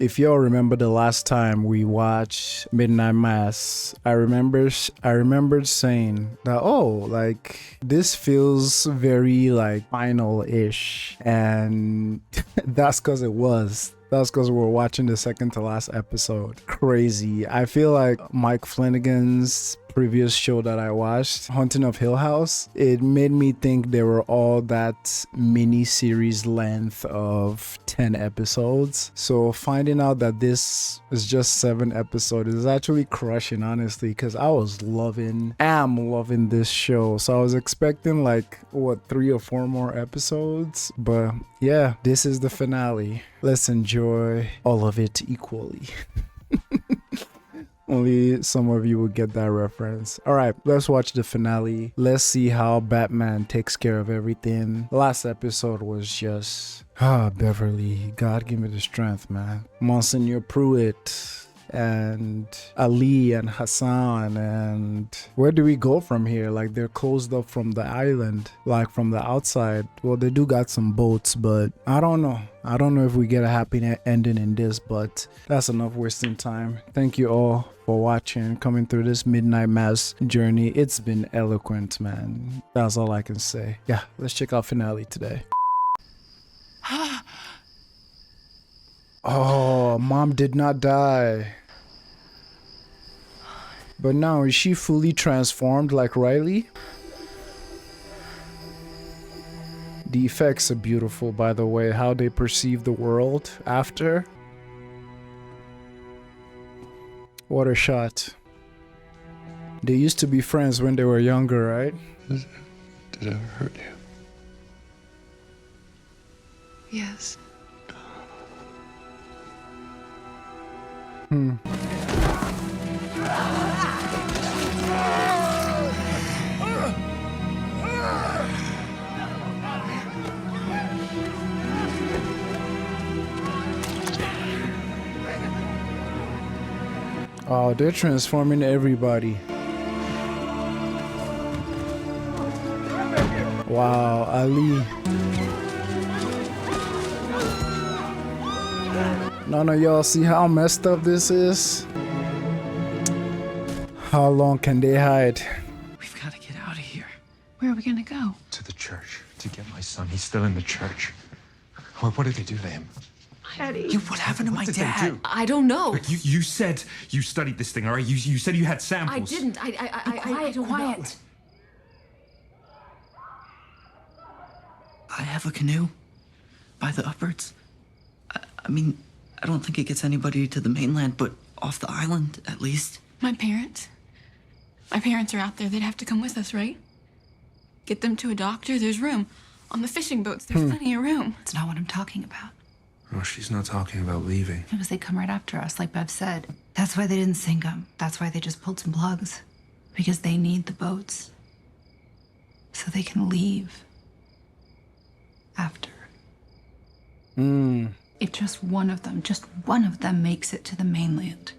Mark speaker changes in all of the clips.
Speaker 1: if y'all remember the last time we watched Midnight Mass, I remembered saying that, oh, like this feels very like final-ish, and that's because it was. That's because we're watching the second to last episode. Crazy. I feel like Mike Flanagan's previous show that I watched, Haunting of Hill House, it made me think they were all that mini series length of 10 episodes. So finding out that this is just 7 episodes is actually crushing, honestly, because I am loving this show. So I was expecting like, what, 3 or 4 more episodes? But yeah, this is the finale. Let's enjoy all of it equally. Only some of you will get that reference. All right, let's watch the finale. Let's see how Batman takes care of everything. Last episode was just, Beverly, God give me the strength, man. Monsignor Pruitt and Ali and Hassan, and where do we go from here? Like, they're closed up from the island, like from the outside. Well, they do got some boats, but I don't know if we get a happy ending in this, but that's enough wasting time. Thank you all for watching, coming through this Midnight Mass journey. It's been eloquent, man. That's all I can say. Yeah, let's check out finale today. Oh, mom did not die. But now, is she fully transformed like Riley? The effects are beautiful, by the way, how they perceive the world after. What a shot. They used to be friends when they were younger, right?
Speaker 2: Did it ever hurt you?
Speaker 3: Yes.
Speaker 1: Oh, they're transforming everybody. Wow, Ali. None of y'all see how messed up this is? How long can they hide?
Speaker 3: We've got to get out of here. Where are we going to go?
Speaker 2: To the church to get my son. He's still in the church. What did they do to him?
Speaker 3: Eddie.
Speaker 4: What happened to my
Speaker 2: What did they
Speaker 4: dad?
Speaker 2: do?
Speaker 3: I don't know.
Speaker 4: Look, you said you studied this thing, all right? You said you had samples.
Speaker 3: I didn't. I don't know.
Speaker 5: I have a canoe by the upwards. I mean, I don't think it gets anybody to the mainland, but off the island, at least.
Speaker 6: My parents are out there. They'd have to come with us, right? Get them to a doctor. There's room. On the fishing boats, there's plenty of room.
Speaker 5: It's not what I'm talking about.
Speaker 2: Oh, she's not talking about leaving.
Speaker 7: It was they come right after us, like Bev said. That's why they didn't sink them. That's why they just pulled some plugs. Because they need the boats. So they can leave. After. If just one of them makes it to the mainland.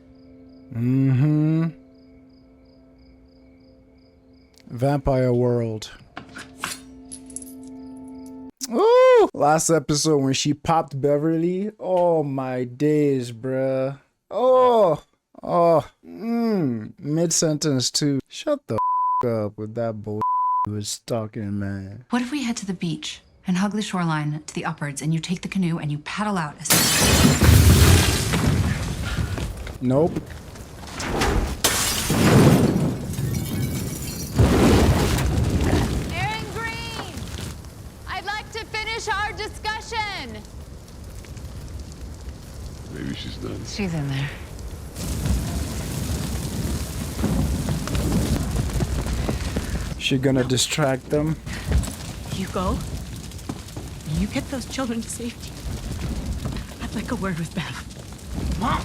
Speaker 1: Vampire world. Ooh! Last episode when she popped Beverly. Oh my days, bruh. Mid-sentence too. Shut the up with that bull you was talking, man.
Speaker 7: What if we head to the beach and hug the shoreline to the upwards and you take the canoe and you paddle out as
Speaker 1: Nope.
Speaker 8: Our discussion.
Speaker 2: Maybe she's done.
Speaker 7: She's in there.
Speaker 1: She gonna distract them?
Speaker 6: You go. You get those children to safety. I'd like a word with Bev. Mom!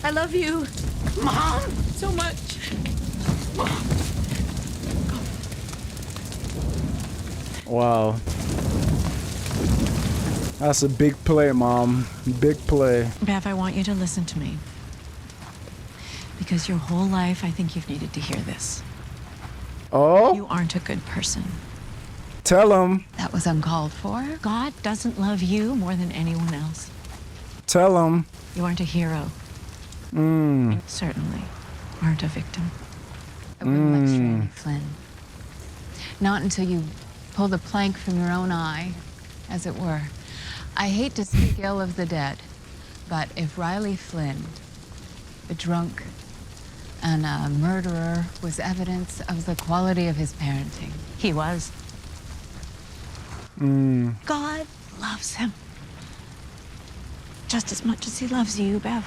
Speaker 6: I love you. Mom! So much. Mom.
Speaker 1: Wow. That's a big play, Mom. Big play.
Speaker 6: Bev, I want you to listen to me. Because your whole life, I think you've needed to hear this.
Speaker 1: Oh?
Speaker 6: You aren't a good person.
Speaker 1: Tell him.
Speaker 7: That was uncalled for.
Speaker 6: God doesn't love you more than anyone else.
Speaker 1: Tell him.
Speaker 9: You weren't a hero.
Speaker 1: Mm.
Speaker 9: You certainly weren't a victim. I wouldn't let Riley Flynn. Not until you pull the plank from your own eye, as it were. I hate to speak ill of the dead, but if Riley Flynn, a drunk and a murderer, was evidence of the quality of his parenting, he was.
Speaker 10: God loves him just as much as he loves you, Bev.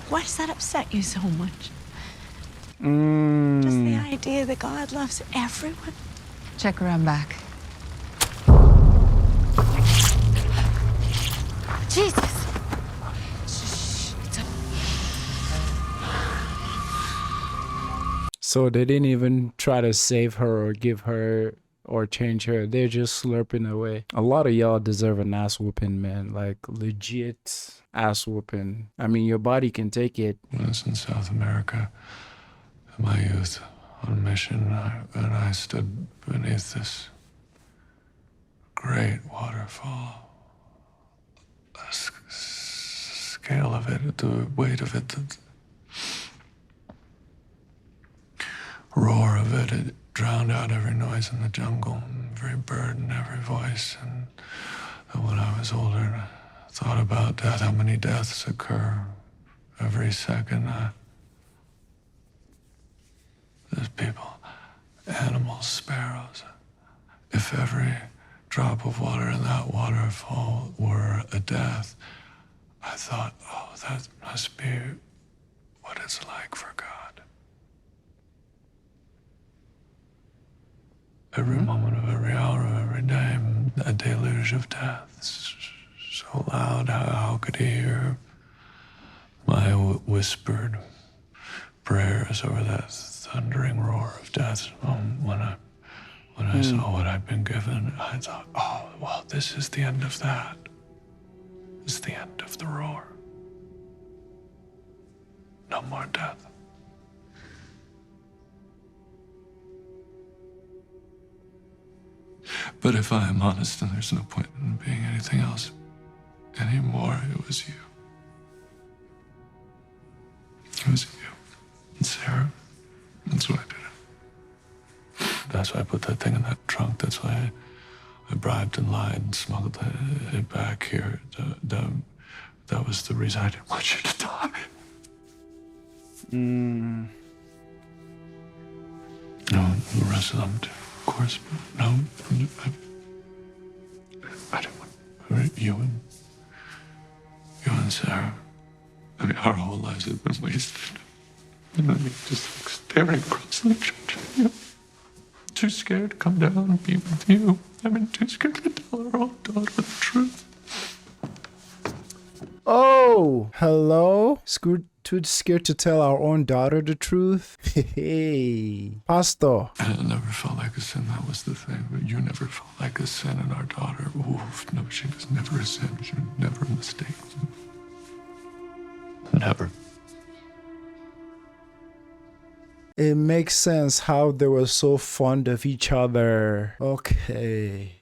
Speaker 10: Why does that upset you so much? Just the idea that God loves everyone.
Speaker 9: Check around back.
Speaker 10: Jesus!
Speaker 1: So they didn't even try to save her or give her or change her. They're just slurping away. A lot of y'all deserve an ass whooping, man. Like legit ass whooping. I mean, your body can take it.
Speaker 2: When I was in South America in my youth on a mission, and I stood beneath this great waterfall. The scale of it, the weight of it, the roar of it, it drowned out every noise in the jungle, every bird and every voice. And when I was older and I thought about death, how many deaths occur every second. There's people, animals, sparrows. If every drop of water in that waterfall were a death, I thought, oh, that must be what it's like for God. Every moment of every hour of every day, a deluge of death. So loud, how could he hear my whispered prayers over that thundering roar of death? When I saw what I'd been given, I thought, oh, well, this is the end of that. This is the end of the roar. No more death. But if I am honest, then there's no point in being anything else anymore. It was you. It was you and Sarah. That's why I did it. That's why I put that thing in that trunk. That's why I bribed and lied and smuggled it back here. That was the reason I didn't want you to die. No, the rest of them too. Of course, no, I didn't want you and Sarah. I mean, our whole lives have been wasted. And I mean, just like staring across the church, you know, too scared to come down and be with you. I mean, too scared to tell our own daughter the truth.
Speaker 1: Oh, hello? Too scared to tell our own daughter the truth? Hey, Pastor.
Speaker 2: And it never felt like a sin, that was the thing. But you never felt like a sin, and our daughter, oof, no, she was never a sin. She was never a mistake. Never.
Speaker 1: It makes sense how they were so fond of each other. Okay,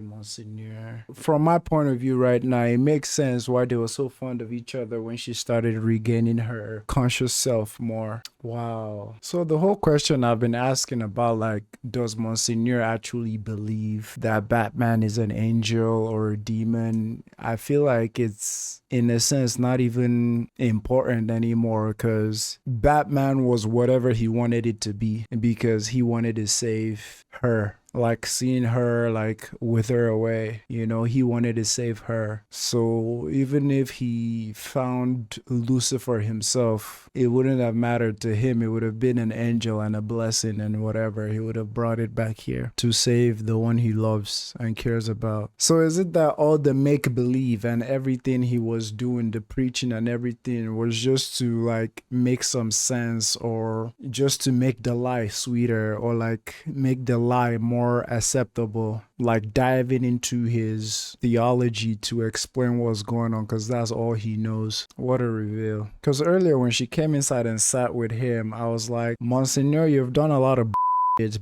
Speaker 1: Monseigneur. From my point of view right now, it makes sense why they were so fond of each other when she started regaining her conscious self more. Wow. So the whole question I've been asking about, like, does Monseigneur actually believe that Batman is an angel or a demon? I feel like it's, in a sense, not even important anymore, because Batman was whatever he wanted it to be, because he wanted to save her. Like, seeing her, like, wither away, you know, he wanted to save her. So even if he found Lucifer himself, it wouldn't have mattered to him. It would have been an angel and a blessing and whatever. He would have brought it back here to save the one he loves and cares about. So is it that all the make-believe and everything he was doing, the preaching and everything, was just to, like, make some sense, or just to make the lie sweeter, or like make the lie more acceptable, like diving into his theology to explain what's going on, because that's all he knows? What a reveal. Because earlier when she came inside and sat with him, I was like, Monseigneur, you've done a lot of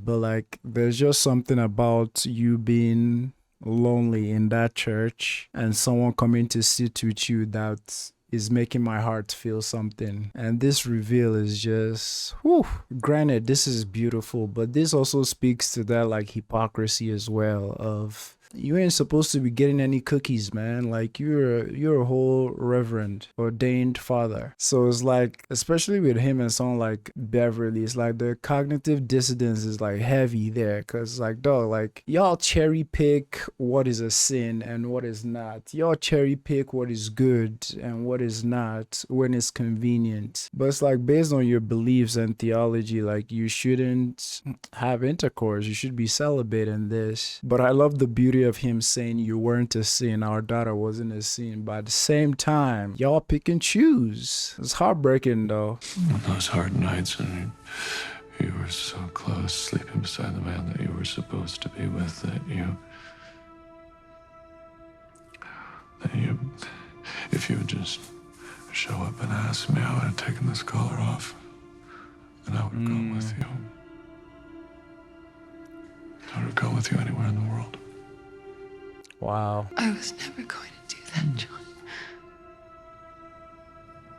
Speaker 1: but like, there's just something about you being lonely in that church and someone coming to sit with you that is making my heart feel something. And this reveal is just, whew. Granted, this is beautiful, but this also speaks to that like hypocrisy as well of you ain't supposed to be getting any cookies, man. Like you're a whole reverend, ordained father. So it's like, especially with him and someone like Beverly, it's like the cognitive dissonance is like heavy there. Cause like, dog, like y'all cherry pick what is a sin and what is not. Y'all cherry pick what is good and what is not when it's convenient. But it's like based on your beliefs and theology, like you shouldn't have intercourse. You should be celibate in this. But I love the beauty of him saying you weren't a sin, our daughter wasn't a sin, but at the same time y'all pick and choose. It's heartbreaking though.
Speaker 2: Those hard nights and you were so close, sleeping beside the man that you were supposed to be with, that you if you would just show up and ask me, I would have taken this collar off and I would have gone with you. I would have gone with you anywhere in the world.
Speaker 1: Wow.
Speaker 3: I was never going to do that, John.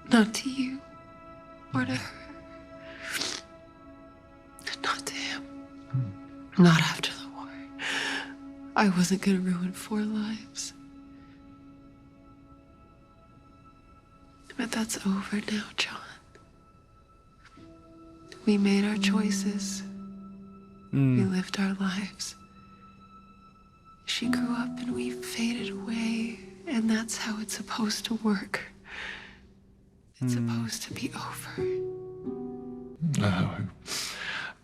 Speaker 3: Not to you or to her. Not to him. Not after the war. I wasn't going to ruin 4 lives. But that's over now, John. We made our choices. We lived our lives. She grew up and we faded away, and that's how it's supposed to work. It's supposed to be over.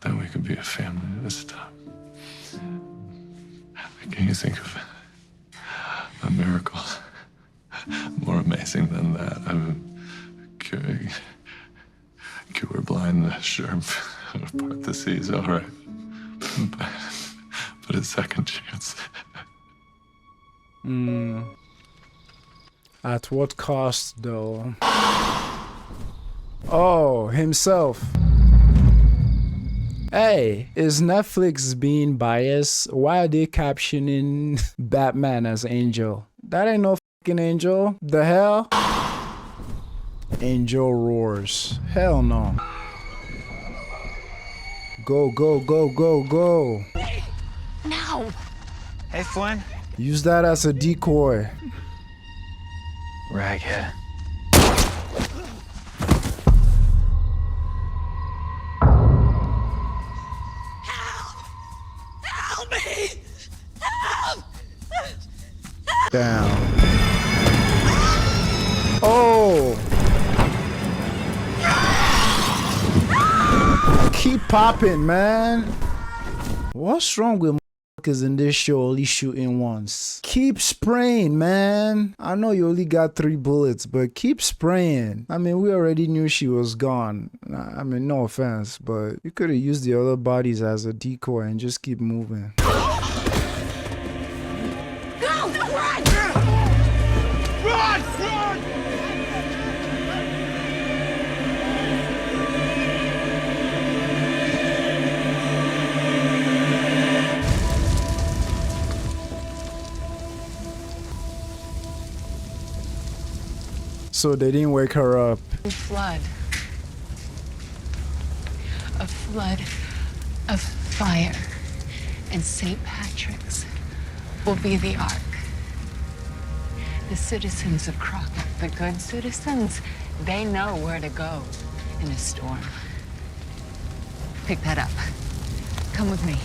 Speaker 2: That we could be a family this time. Can you think of a miracle more amazing than that? I mean, cure blindness, sure, part the seas, all right. But a second chance.
Speaker 1: At what cost though? Oh, himself. Hey, is Netflix being biased? Why are they captioning Batman as Angel? That ain't no fucking Angel. The hell? Angel roars. Hell no. Go, go, go, go, go.
Speaker 10: No.
Speaker 11: Hey, Flynn.
Speaker 1: Use that as a decoy.
Speaker 11: Raghead.
Speaker 10: Help me! Help!
Speaker 1: Down. Oh! Keep popping, man. What's wrong with motherfuckers in this show only shooting once? Keep spraying, man. I know you only got 3 bullets, but keep spraying. I mean, we already knew she was gone. I mean, no offense, but you could have used the other bodies as a decoy and just keep moving. So they didn't wake her up.
Speaker 9: A flood of fire. And St. Patrick's will be the ark. The citizens of Crockett, the good citizens, they know where to go in a storm. Pick that up. Come with me.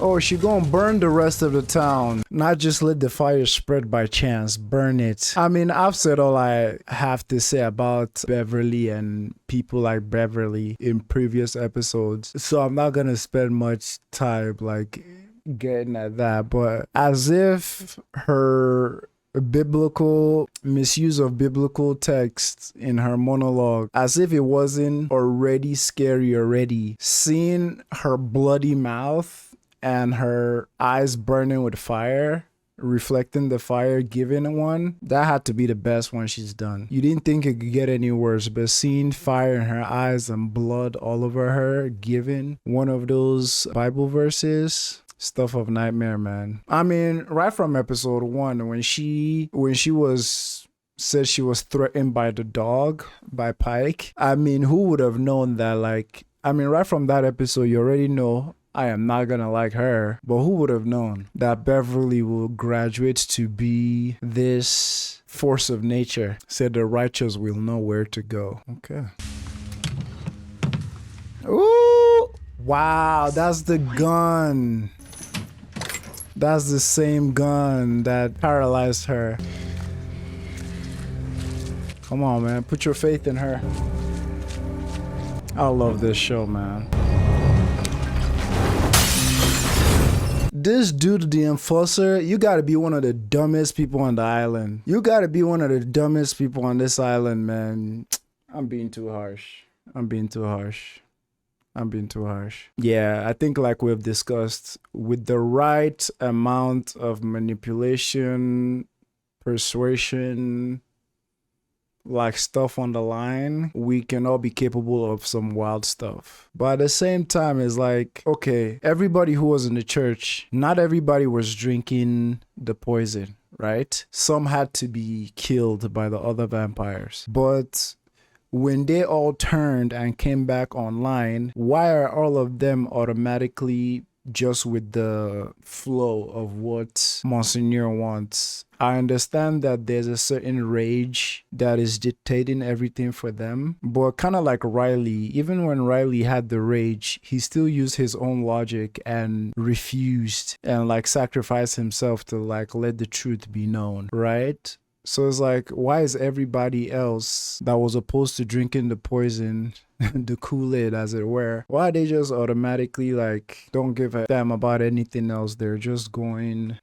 Speaker 1: Oh, she gonna burn the rest of the town. Not just let the fire spread by chance, burn it. I mean, I've said all I have to say about Beverly and people like Beverly in previous episodes. So I'm not gonna spend much time like getting at that. But as if her biblical misuse of biblical texts in her monologue, as if it wasn't already scary already, seeing her bloody mouth and her eyes burning with fire, reflecting the fire given one, that had to be the best one she's done. You didn't think it could get any worse, but seeing fire in her eyes and blood all over her, given one of those Bible verses, Stuff of nightmare, man. I mean, right from episode 1, when she was said she was threatened by the dog, by Pike. I mean, who would have known that? Like, I mean, right from that episode, you already know I am not gonna like her. But who would have known that Beverly will graduate to be this force of nature? Said the righteous will know where to go. Okay. Ooh! Wow, that's the gun. That's the same gun that paralyzed her. Come on, man. Put your faith in her. I love this show, man. This dude, the enforcer, you gotta be one of the dumbest people on the island. You gotta be one of the dumbest people on this island, man. I'm being too harsh. Yeah, I think like we've discussed, with the right amount of manipulation, persuasion, like stuff on the line, we can all be capable of some wild stuff. But at the same time, it's like, okay, everybody who was in the church, not everybody was drinking the poison, right? Some had to be killed by the other vampires. But when they all turned and came back online, why are all of them automatically just with the flow of what Monsignor wants? I understand that there's a certain rage that is dictating everything for them, but kind of like Riley, even when Riley had the rage, he still used his own logic and refused and like sacrificed himself to like let the truth be known, right? So it's like, why is everybody else that was opposed to drinking the poison, the Kool-Aid as it were, why are they just automatically like don't give a damn about anything else? They're just going,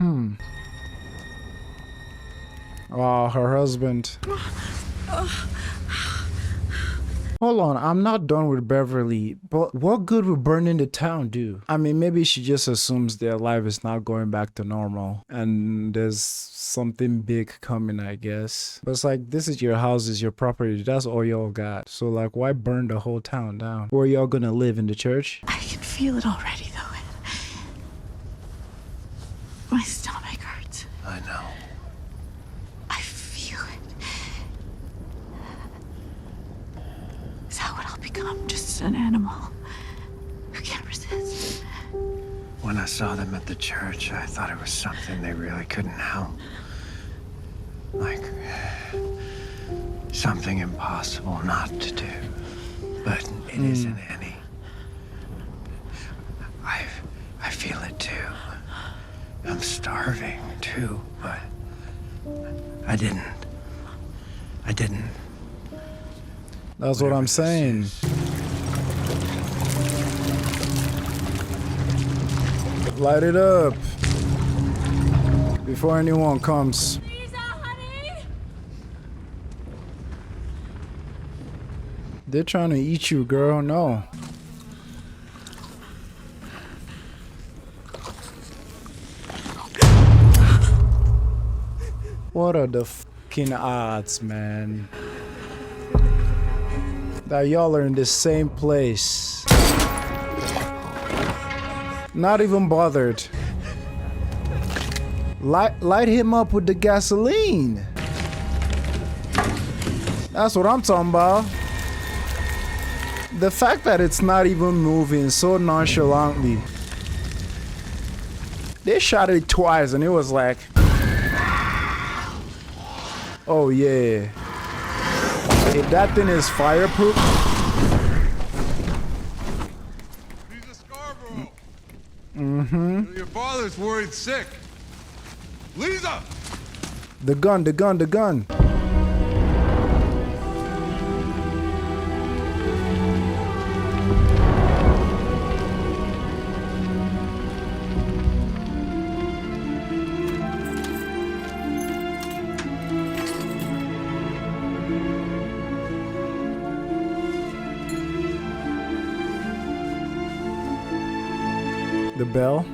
Speaker 1: Oh, her husband. Hold on, I'm not done with Beverly, but what good would burning the town do? I mean, maybe she just assumes their life is not going back to normal and there's something big coming, I guess. But it's like, this is your house, is your property, that's all y'all got. So like, why burn the whole town down? Where are y'all gonna live, in the church?
Speaker 10: I can feel it already, though. My stomach hurts.
Speaker 2: I know.
Speaker 10: I feel it. Is that what I'll become? Just an animal who can't resist?
Speaker 2: When I saw them at the church, I thought it was something they really couldn't help. Like, something impossible not to do. But it isn't any. I feel it too. I'm starving too, but I didn't.
Speaker 1: That's what I'm saying. Light it up before anyone comes.
Speaker 10: Lisa, honey!
Speaker 1: They're trying to eat you, girl. No. What are the fucking odds, man, that y'all are in the same place? Not even bothered. Light him up with the gasoline. That's what I'm talking about. The fact that it's not even moving so nonchalantly. They shot it twice and it was like, oh yeah. If that thing is fireproof.
Speaker 11: Lisa Scarborough.
Speaker 1: Mm-hmm.
Speaker 11: Your father's worried sick. Lisa!
Speaker 1: The gun. The bell.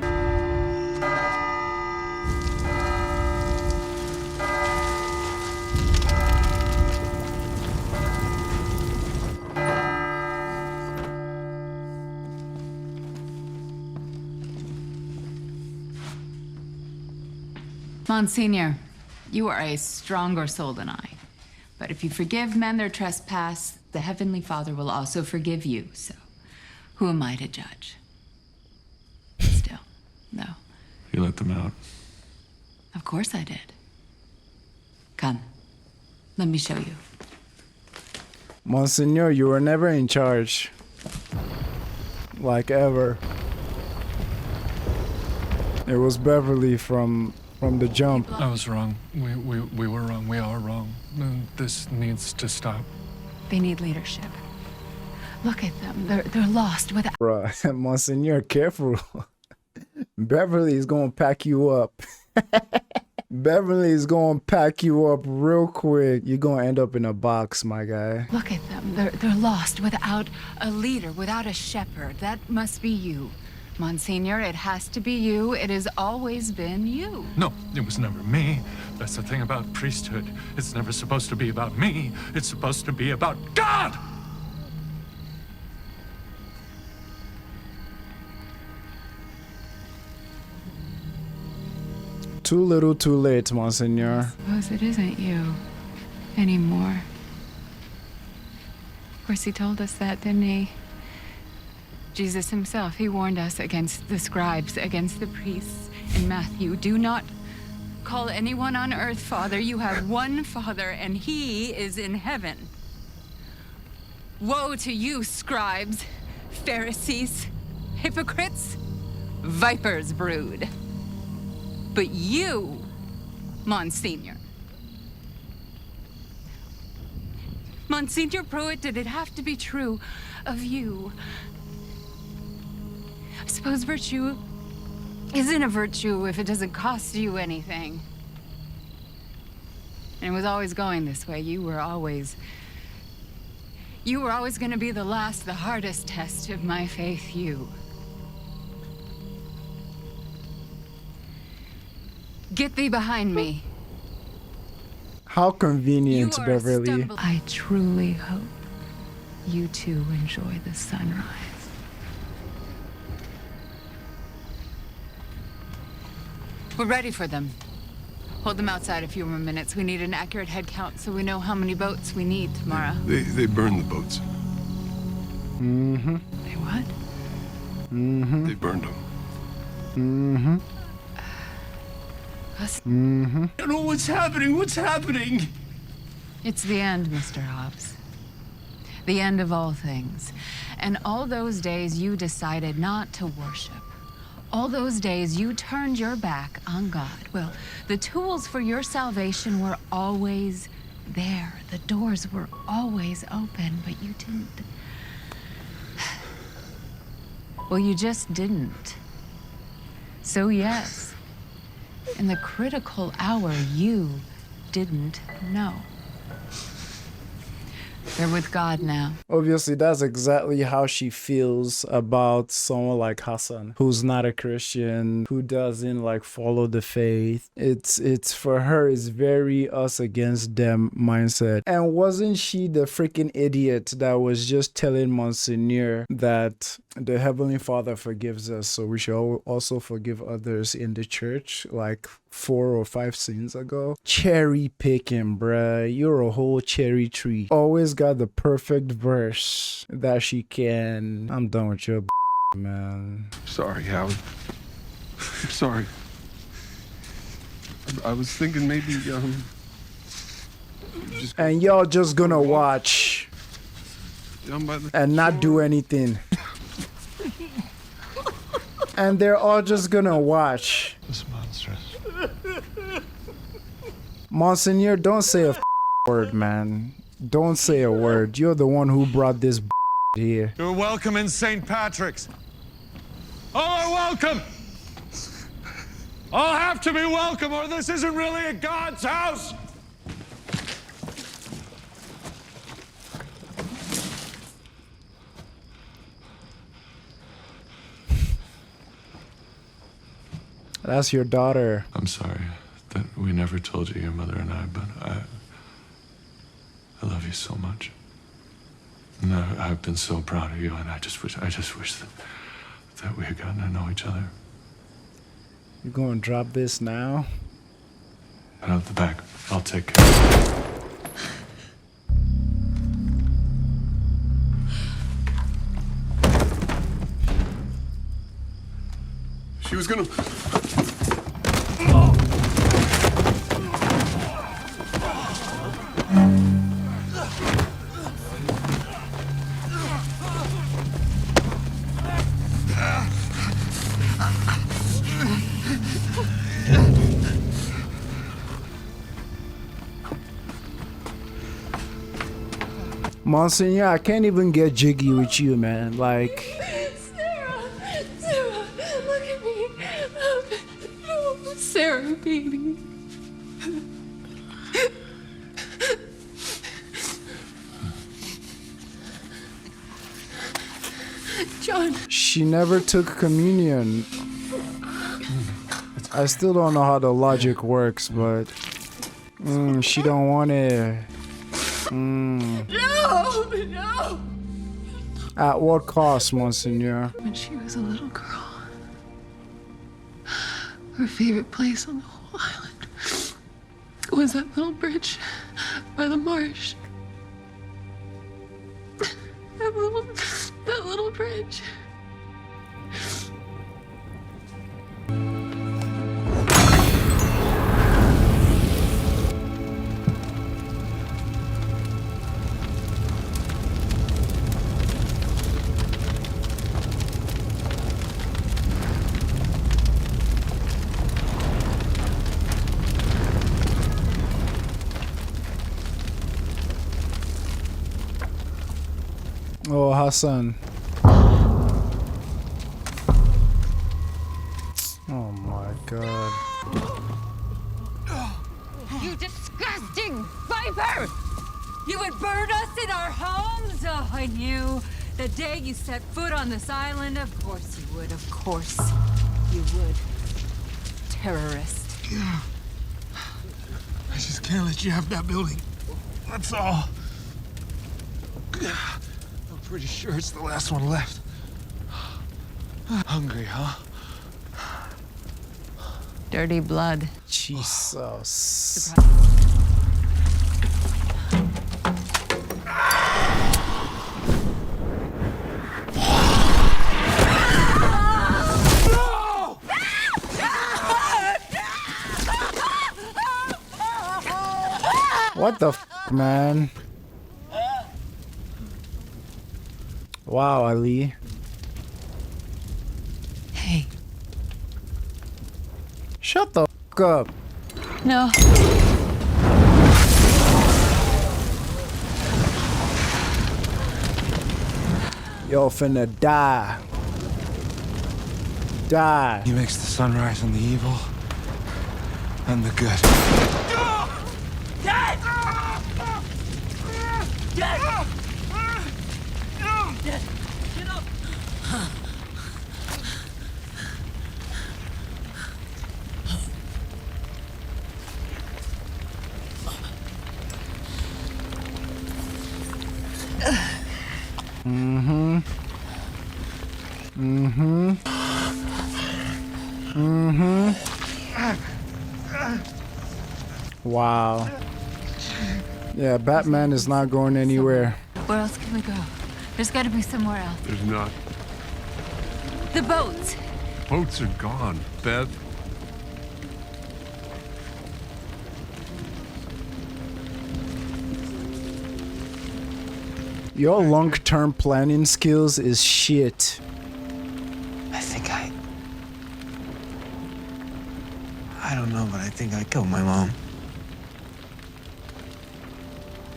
Speaker 9: Monsignor, you are a stronger soul than I. But if you forgive men their trespass, the Heavenly Father will also forgive you. So, who am I to judge? Still, no.
Speaker 2: You let them out.
Speaker 9: Of course I did. Come, let me show you.
Speaker 1: Monsignor, you were never in charge. Like, ever. It was Beverly from the jump.
Speaker 2: I was wrong. We were wrong. We are wrong. This needs to stop.
Speaker 9: They need leadership. Look at them. They're lost without...
Speaker 1: Bruh, Monsignor, careful. Beverly is gonna pack you up. Beverly is gonna pack you up real quick. You're gonna end up in a box, my guy.
Speaker 9: Look at them. They're lost without a leader, without a shepherd. That must be you. Monsignor, it has to be you. It has always been you.
Speaker 2: No, it was never me. That's the thing about priesthood. It's never supposed to be about me. It's supposed to be about God!
Speaker 1: Too little, too late, Monsignor.
Speaker 9: I suppose it isn't you anymore. Of course, he told us that, didn't he? Jesus himself, he warned us against the scribes, against the priests. In Matthew, do not call anyone on earth Father. You have one Father, and he is in heaven. Woe to you, scribes, Pharisees, hypocrites, vipers brood. But you, Monsignor. Monsignor Pruitt, did it have to be true of you? I suppose virtue isn't a virtue if it doesn't cost you anything. And it was always going this way. You were always going to be the last, the hardest test of my faith, you. Get thee behind me.
Speaker 1: How convenient, Beverly.
Speaker 9: I truly hope you two enjoy the sunrise. We're ready for them. Hold them outside a few more minutes. We need an accurate head count so we know how many boats we need tomorrow.
Speaker 11: They burned the boats.
Speaker 1: Mm-hmm.
Speaker 9: They what?
Speaker 1: Mm-hmm.
Speaker 11: They burned them.
Speaker 1: Mm-hmm. Mm-hmm.
Speaker 2: I don't know what's happening. What's happening?
Speaker 9: It's the end, Mr. Hobbs. The end of all things. And all those days you decided not to worship. All those days you turned your back on God. Well, the tools for your salvation were always there. The doors were always open, but you didn't. Well, you just didn't. So yes, in the critical hour, you didn't know. They're with God now.
Speaker 1: Obviously, that's exactly how she feels about someone like Hassan, who's not a Christian, who doesn't like follow the faith. It's for her, it's very us against them mindset. And wasn't she the freaking idiot that was just telling Monsignor that the Heavenly Father forgives us, so we should also forgive others in the church, like 4 or 5 scenes ago? Cherry picking, bruh. You're a whole cherry tree. Always got the perfect verse that she can. I'm done with your man.
Speaker 11: Sorry, Howard. I'm sorry. I was thinking maybe,
Speaker 1: and y'all just gonna watch and not do anything. And they're all just gonna watch.
Speaker 2: It's monstrous.
Speaker 1: Monsignor, don't say a word, man. Don't say a word. You're the one who brought this here.
Speaker 2: You're welcome in St. Patrick's. All are welcome. All have to be welcome, or this isn't really a God's house.
Speaker 1: That's your daughter.
Speaker 2: I'm sorry that we never told you, your mother and I, but I love you so much. And I've been so proud of you, and I just wish that we had gotten to know each other.
Speaker 1: You gonna drop this now?
Speaker 2: Put out the back. I'll take care of it.
Speaker 11: She was gonna...
Speaker 1: Monsignor, I can't even get jiggy with you, man. Like,
Speaker 3: Sarah, look at me. Oh, Sarah, baby. John.
Speaker 1: she never took communion. I still don't know how the logic works, but she don't want it.
Speaker 3: No, no.
Speaker 1: At what cost, Monsignor?
Speaker 3: When she was a little girl, her favorite place on the whole island was that little bridge by the marsh. That little bridge.
Speaker 1: Oh, Hassan. Oh my god.
Speaker 12: You disgusting viper! You would burn us in our homes? Oh, I knew. The day you set foot on this island, of course you would, of course you would. Terrorist.
Speaker 11: Yeah. I just can't let you have that building. That's all. I'm pretty sure it's the last one left. Hungry, huh?
Speaker 9: Dirty blood.
Speaker 1: Jesus. What the f, man? Wow, Ali.
Speaker 9: Hey.
Speaker 1: Shut the f up.
Speaker 9: No.
Speaker 1: Yo, finna die. Die.
Speaker 11: He makes the sunrise on the evil and the good.
Speaker 12: Dad! Dad! Dad, get up!
Speaker 1: Wow. Yeah, Batman is not going anywhere.
Speaker 12: Where else can we go? There's got to be somewhere else.
Speaker 2: There's not.
Speaker 12: The boats.
Speaker 2: Boats are gone, Beth.
Speaker 1: Your long-term planning skills is shit.
Speaker 11: I don't know, but I think I killed my mom.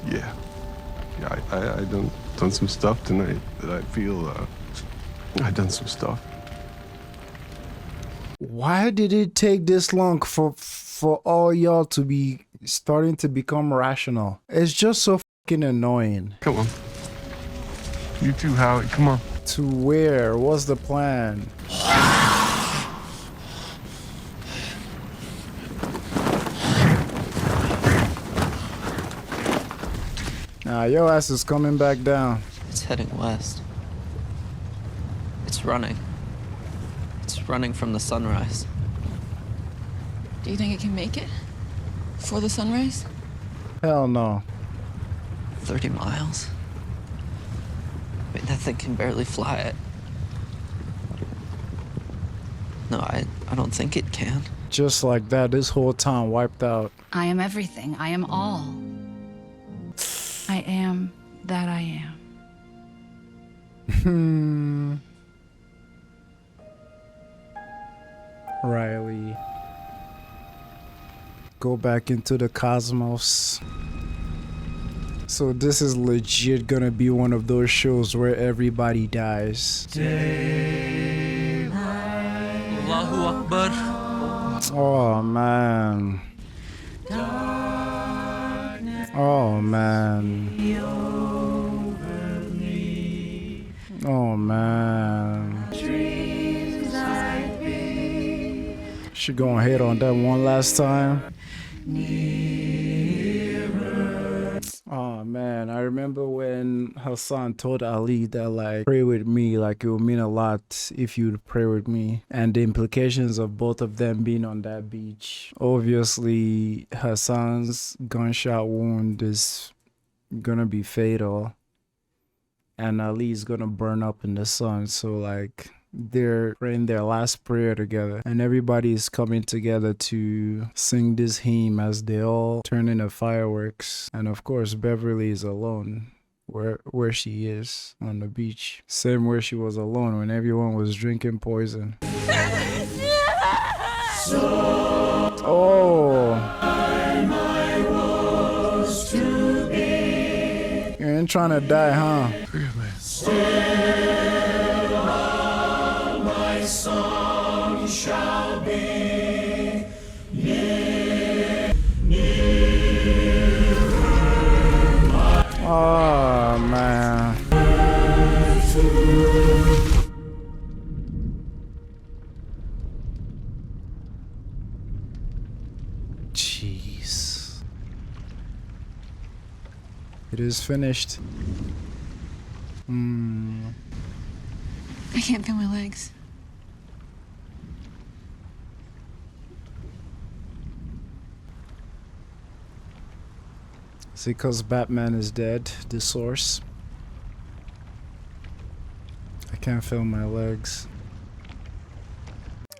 Speaker 2: Yeah. Yeah, I done some stuff tonight that I feel, I done some stuff.
Speaker 1: Why did it take this long for all y'all to be starting to become rational? It's just so fucking annoying.
Speaker 2: Come on. You too, Howie, come on.
Speaker 1: To where? What's the plan? Nah, your ass is coming back down.
Speaker 5: It's heading west. It's running. It's running from the sunrise.
Speaker 6: Do you think it can make it? Before the sunrise?
Speaker 1: Hell no.
Speaker 5: 30 miles? I mean, that thing can barely fly it. No, I don't think it can.
Speaker 1: Just like that, this whole town wiped out.
Speaker 7: I am everything. I am all. I am that I am.
Speaker 1: Riley. Go back into the cosmos. So this is legit gonna be one of those shows where everybody dies.
Speaker 5: Allahu Akbar.
Speaker 1: Oh man. Oh man. Oh man. She gonna hit on that one last time. Oh man, I remember when Hassan told Ali that like pray with me, like it would mean a lot if you'd pray with me, and the implications of both of them being on that beach. Obviously Hassan's gunshot wound is gonna be fatal and Ali's gonna burn up in the sun, so like they're praying their last prayer together and everybody is coming together to sing this hymn as they all turn into fireworks. And of course Beverly is alone where she is on the beach, same where she was alone when everyone was drinking poison. Oh, you ain't trying to die, huh?
Speaker 2: Forgive me.
Speaker 11: Song shall be
Speaker 1: Oh man. Jeez. It is finished.
Speaker 6: I can't feel my legs.
Speaker 1: Is it because Batman is dead, the source? I can't feel my legs.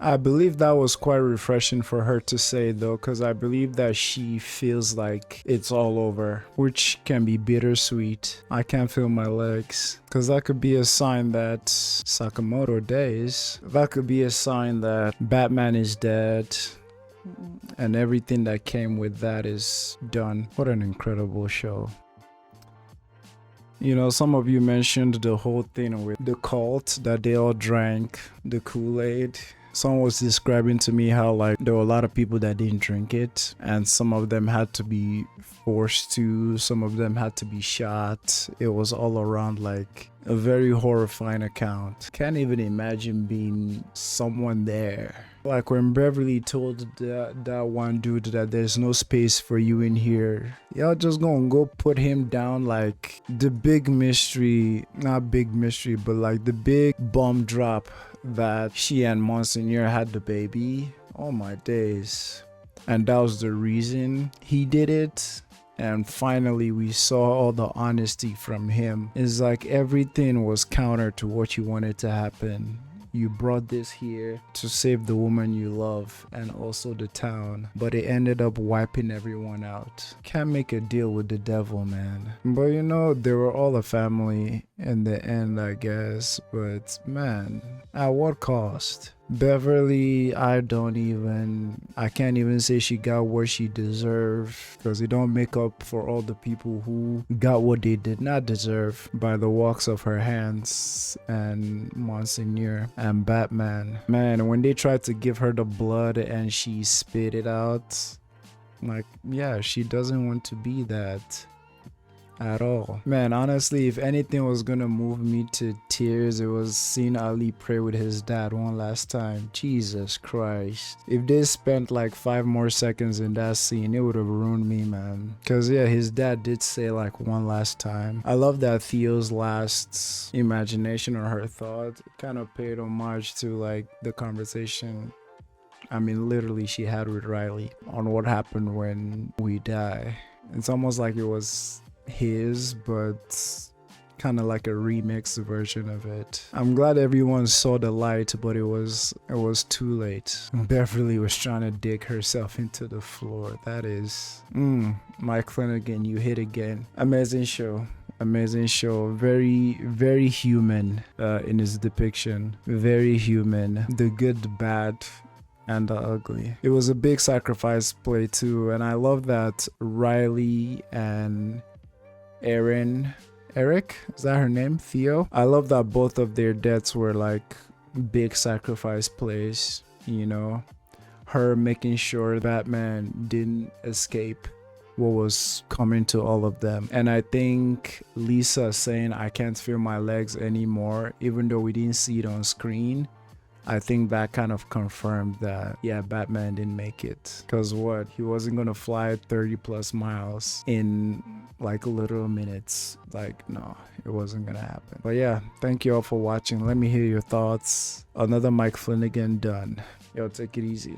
Speaker 1: I believe that was quite refreshing for her to say though, because I believe that she feels like it's all over, which can be bittersweet. I can't feel my legs, because that could be a sign that Sakamoto dies. That could be a sign that Batman is dead, and everything that came with that is done. What an incredible show. You know, some of you mentioned the whole thing with the cult, that they all drank the Kool-Aid. Someone was describing to me how like there were a lot of people that didn't drink it, and some of them had to be forced to, some of them had to be shot. It was all around like a very horrifying account. Can't even imagine being someone there. Like when Beverly told that one dude that there's no space for you in here, y'all just gonna go put him down. Like the big mystery, not big mystery, but like the big bomb drop that she and Monsignor had the baby. Oh my days. And that was the reason he did it. And finally we saw all the honesty from him. It's like everything was counter to what you wanted to happen. You brought this here to save the woman you love and also the town, but it ended up wiping everyone out. Can't make a deal with the devil, man. But you know, they were all a family in the end, I guess. But man, at what cost? Beverly, I can't even say she got what she deserved, because it don't make up for all the people who got what they did not deserve by the walks of her hands and Monsignor and Batman. Man, when they tried to give her the blood and she spit it out, like, yeah, she doesn't want to be that at all. Man, honestly, if anything was gonna move me to tears, it was seeing Ali pray with his dad one last time. Jesus Christ. If they spent like 5 more seconds in that scene, it would have ruined me, man. Cause yeah, his dad did say like one last time. I love that Theo's last imagination or her thought kind of paid homage to like the conversation I mean, literally, she had with Riley on what happened when we die. It's almost like it was his, but kind of like a remix version of it. I'm glad everyone saw the light, but it was too late. Beverly was trying to dig herself into the floor. That is Mike Flanagan, you hit again. Amazing show. Amazing show. Very, very human in his depiction. Very human. The good, the bad, and the ugly. It was a big sacrifice play too, and I love that Riley and Eric, is that her name? Theo? I love that both of their deaths were like big sacrifice plays, you know? Her making sure Batman didn't escape what was coming to all of them. And I think Lisa saying, I can't feel my legs anymore, even though we didn't see it on screen, I think that kind of confirmed that, yeah, Batman didn't make it. Because what? He wasn't going to fly 30 plus miles in like literal minutes. Like, no, it wasn't going to happen. But yeah, thank you all for watching. Let me hear your thoughts. Another Mike Flannigan done. Yo, take it easy.